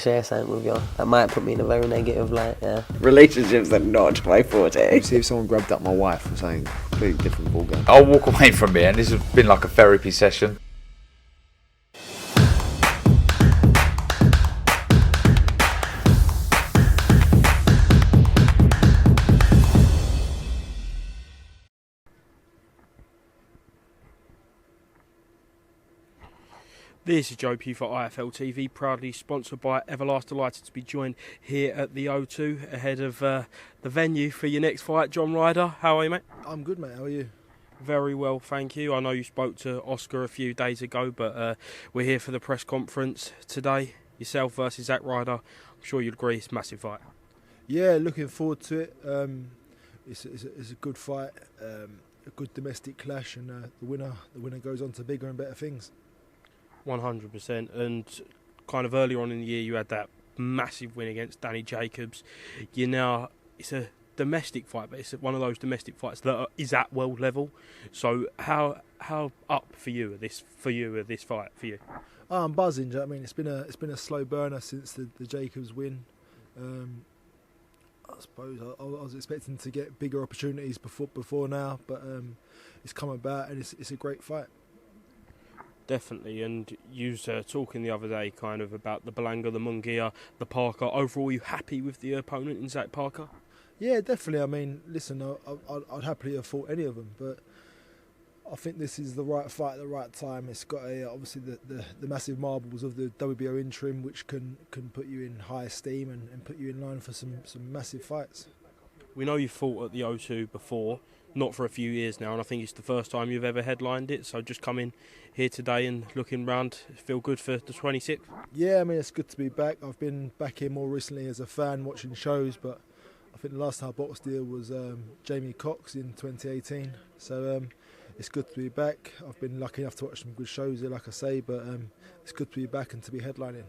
share something with you. That might put me in a very negative light, yeah. Relationships are not my forte. See if someone grabbed up my wife or something, completely different ballgame. I'll walk away from here, and this has been like a therapy session. This is Joe Pugh for IFL TV, proudly sponsored by Everlast. Delighted to be joined here at the O2 ahead of the venue for your next fight. John Ryder, how are you, mate? I'm good, mate. How are you? Very well, thank you. I know you spoke to Oscar a few days ago, but we're here for the press conference today. Yourself versus Zack Ryder. I'm sure you'd agree it's a massive fight. Yeah, looking forward to it. It's a good fight, a good domestic clash, and the winner goes on to bigger and better things. 100%. And kind of earlier on in the year, you had that massive win against Danny Jacobs. It's a domestic fight, but it's one of those domestic fights that is at world level. So how up for you at this fight for you? Oh, I'm buzzing. Do you know what I mean? It's been a slow burner since the Jacobs win. I suppose I was expecting to get bigger opportunities before now, but it's come about, and it's a great fight. Definitely, and you were talking the other day kind of about the Belanga, the Munguia, the Parker. Overall, are you happy with the opponent in Zach Parker? Yeah, definitely. I mean, listen, I'd happily have fought any of them, but I think this is the right fight at the right time. It's got obviously the massive marbles of the WBO interim, which can put you in high esteem and put you in line for some massive fights. We know you fought at the O2 before, not for a few years now, and I think it's the first time you've ever headlined it. So just coming here today and looking round, feel good for the 26th? Yeah, I mean, it's good to be back. I've been back here more recently as a fan watching shows, but I think the last time I boxed here was Jamie Cox in 2018. So it's good to be back. I've been lucky enough to watch some good shows here, like I say, but it's good to be back and to be headlining.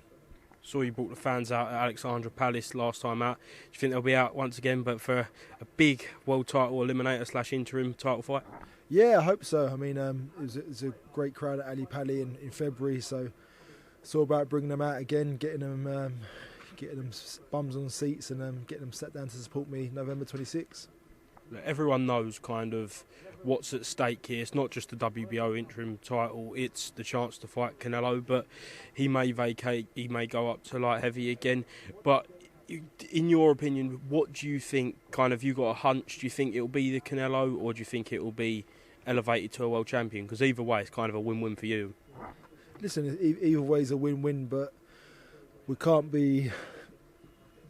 Saw you brought the fans out at Alexandra Palace last time out. Do you think they'll be out once again, but for a big world title eliminator / interim title fight? Yeah, I hope so. I mean, it was a great crowd at Ali Pali in February, so it's all about bringing them out again, getting them bums on seats, and getting them sat down to support me November 26th. Everyone knows kind of what's at stake here. It's not just the WBO interim title, it's the chance to fight Canelo, but he may vacate, he may go up to light heavy again. But in your opinion, what do you think, kind of, you got a hunch, do you think it'll be the Canelo, or do you think it will be elevated to a world champion? Because either way, it's kind of a win-win for you. Listen, either way is a win-win, but we can't be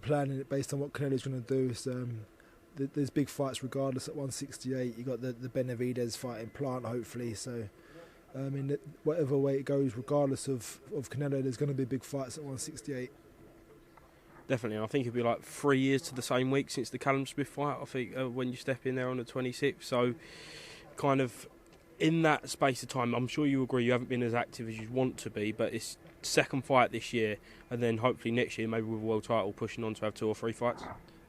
planning it based on what Canelo's going to do. It's, there's big fights regardless at 168. You got the Benavidez fight in Plant, hopefully. So, I mean, whatever way it goes, regardless of Canelo, there's going to be big fights at 168. Definitely, and I think it'll be like 3 years to the same week since the Callum Smith fight, I think, when you step in there on the 26th. So, kind of, in that space of time, I'm sure you agree you haven't been as active as you want to be, but it's second fight this year, and then hopefully next year, maybe with a world title, pushing on to have 2 or 3 fights.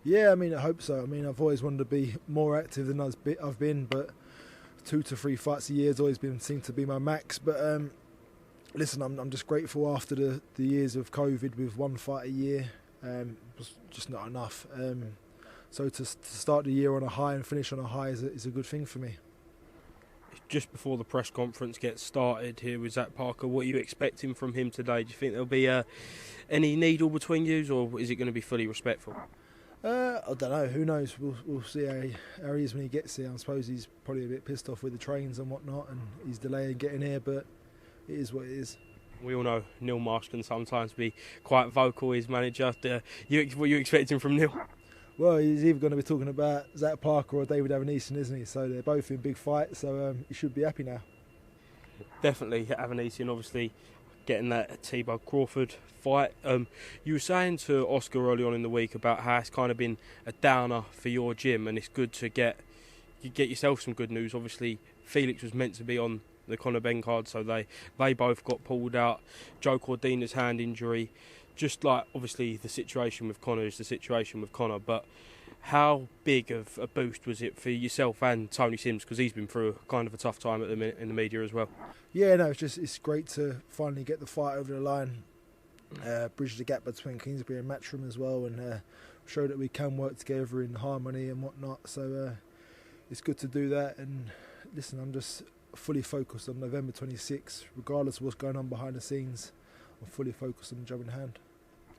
Yeah, I mean, I hope so. I mean, I've always wanted to be more active than I've been, but 2 to 3 fights a year has always seemed to be my max. But listen, I'm just grateful after the years of COVID with 1 fight a year. Was just not enough. So to start the year on a high and finish on a high is a good thing for me. Just before the press conference gets started here with Zach Parker, what are you expecting from him today? Do you think there'll be any needle between you, or is it going to be fully respectful? I don't know. Who knows? We'll see how he is when he gets here. I suppose he's probably a bit pissed off with the trains and whatnot, and he's delaying getting here, but it is what it is. We all know Neil Marsh can sometimes be quite vocal, his manager. What are you expecting from Neil? Well, he's either going to be talking about Zach Parker or David Avanesian, isn't he? So they're both in big fights, so he should be happy now. Definitely, Avanesian obviously getting that T-Bug Crawford fight. You were saying to Oscar early on in the week about how it's kind of been a downer for your gym, and it's good to get yourself some good news. Obviously, Felix was meant to be on the Conor Benn card, so they both got pulled out. Joe Cordina's hand injury, just like obviously the situation with Conor is the situation with Conor, but how big of a boost was it for yourself and Tony Sims, because he's been through kind of a tough time at the minute in the media as well? Yeah, no, it's great to finally get the fight over the line. bridge the gap between Kingsbury and Matchroom as well, and show that we can work together in harmony and whatnot. So it's good to do that. And listen, I'm just fully focused on November 26th, regardless of what's going on behind the scenes. I'm fully focused on the job in hand.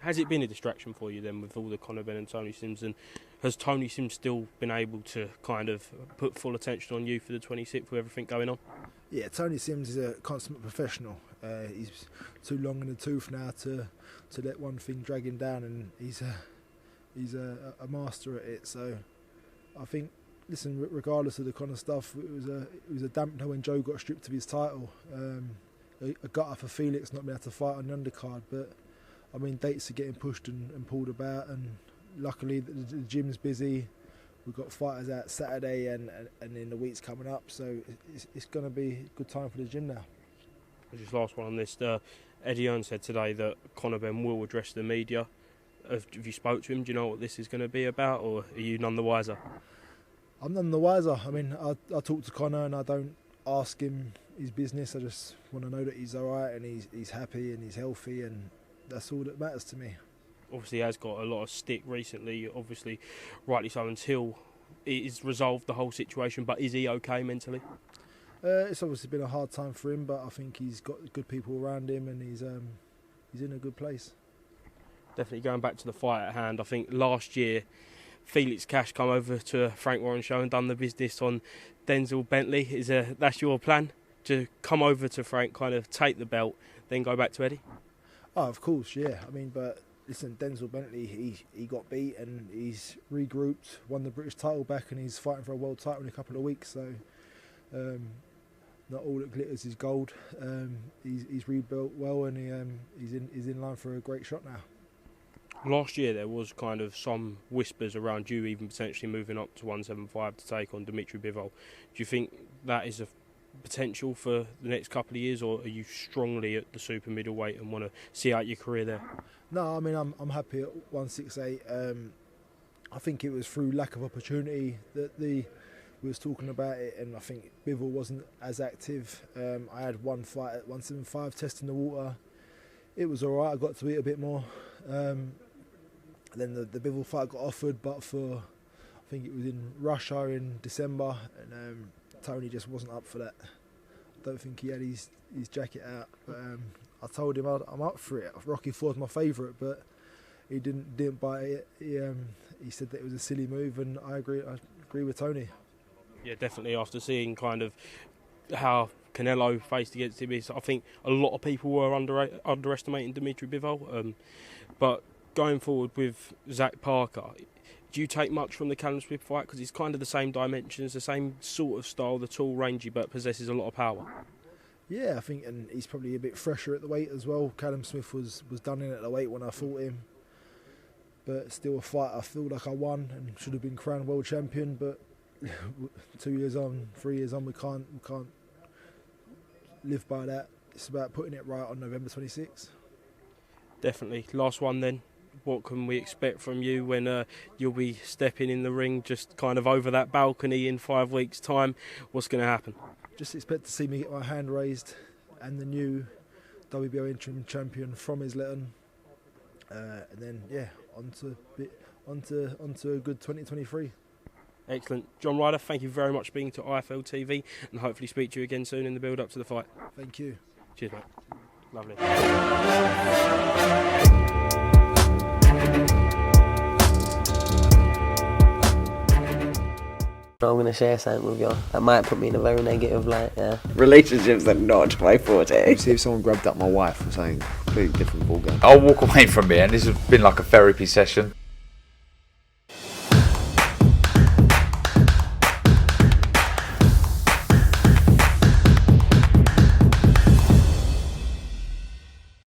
Has it been a distraction for you then with all the Conor, Benn and Tony Sims, and has Tony Sims still been able to kind of put full attention on you for the 26th with everything going on? Yeah, Tony Sims is a consummate professional. He's too long in the tooth now to let one thing drag him down, and he's a master at it. So I think, listen, regardless of the Conor stuff, it was a dampener when Joe got stripped of his title. A gutter for Felix not being able to fight on the undercard, but I mean, dates are getting pushed and pulled about, and luckily the gym's busy. We've got fighters out Saturday and in the weeks coming up, so it's going to be a good time for the gym now. Just last one on this. Eddie Earn said today that Conor Benn will address the media. Have you spoke to him? Do you know what this is going to be about, or are you none the wiser? I'm none the wiser. I mean, I talk to Conor and I don't ask him his business. I just want to know that he's all right and he's happy and he's healthy, and that's all that matters to me. Obviously, he has got a lot of stick recently, obviously, rightly so, until it's resolved the whole situation. But is he okay mentally? It's obviously been a hard time for him, but I think he's got good people around him, and he's in a good place. Definitely going back to the fight at hand, I think last year Felix Cash come over to Frank Warren show and done the business on Denzel Bentley. That's your plan, to come over to Frank, kind of take the belt, then go back to Eddie? Oh, of course, yeah. I mean, but listen, Denzel Bentley, he got beat and he's regrouped, won the British title back, and he's fighting for a world title in a couple of weeks. So not all that glitters is gold. He's rebuilt well, and he's in line for a great shot now. Last year there was kind of some whispers around you even potentially moving up to 175 to take on Dimitri Bivol. Do you think that is a potential for the next couple of years, or are you strongly at the super middleweight and want to see out your career there? No, I mean, I'm happy at 168. I think it was through lack of opportunity that we was talking about it, and I think Bivol wasn't as active. I had one fight at 175 testing the water. It was alright, I got to eat a bit more. Then the Bivol fight got offered, but for, I think it was in Russia in December, and Tony just wasn't up for that. I don't think he had his jacket out, but I told him I'm up for it. Rocky IV's my favourite, but he didn't buy it. He said that it was a silly move, and I agree with Tony. Yeah, definitely. After seeing kind of how Canelo faced against him, I think a lot of people were underestimating Dimitri Bivol. But going forward with Zach Parker, do you take much from the Callum Smith fight? Because it's kind of the same dimensions, the same sort of style, the tall, rangy, but possesses a lot of power. Yeah, I think, and he's probably a bit fresher at the weight as well. Callum Smith was done in at the weight when I fought him. But still a fight I feel like I won and should have been crowned world champion, but 2 years on, 3 years on, we can't live by that. It's about putting it right on November 26th. Definitely. Last one then. What can we expect from you when you'll be stepping in the ring, just kind of over that balcony in 5 weeks' time? What's going to happen? Just expect to see me get my hand raised and the new WBO interim champion from Islington. And then, yeah, onto a good 2023. Excellent. John Ryder, thank you very much for being to IFL TV, and hopefully speak to you again soon in the build-up to the fight. Thank you. Cheers, mate. Lovely. I'm going to share something with you. That might put me in a very negative light, yeah. Relationships are not my forte. See if someone grabbed up my wife or something, completely different ballgame. I'll walk away from it, and this has been like a therapy session.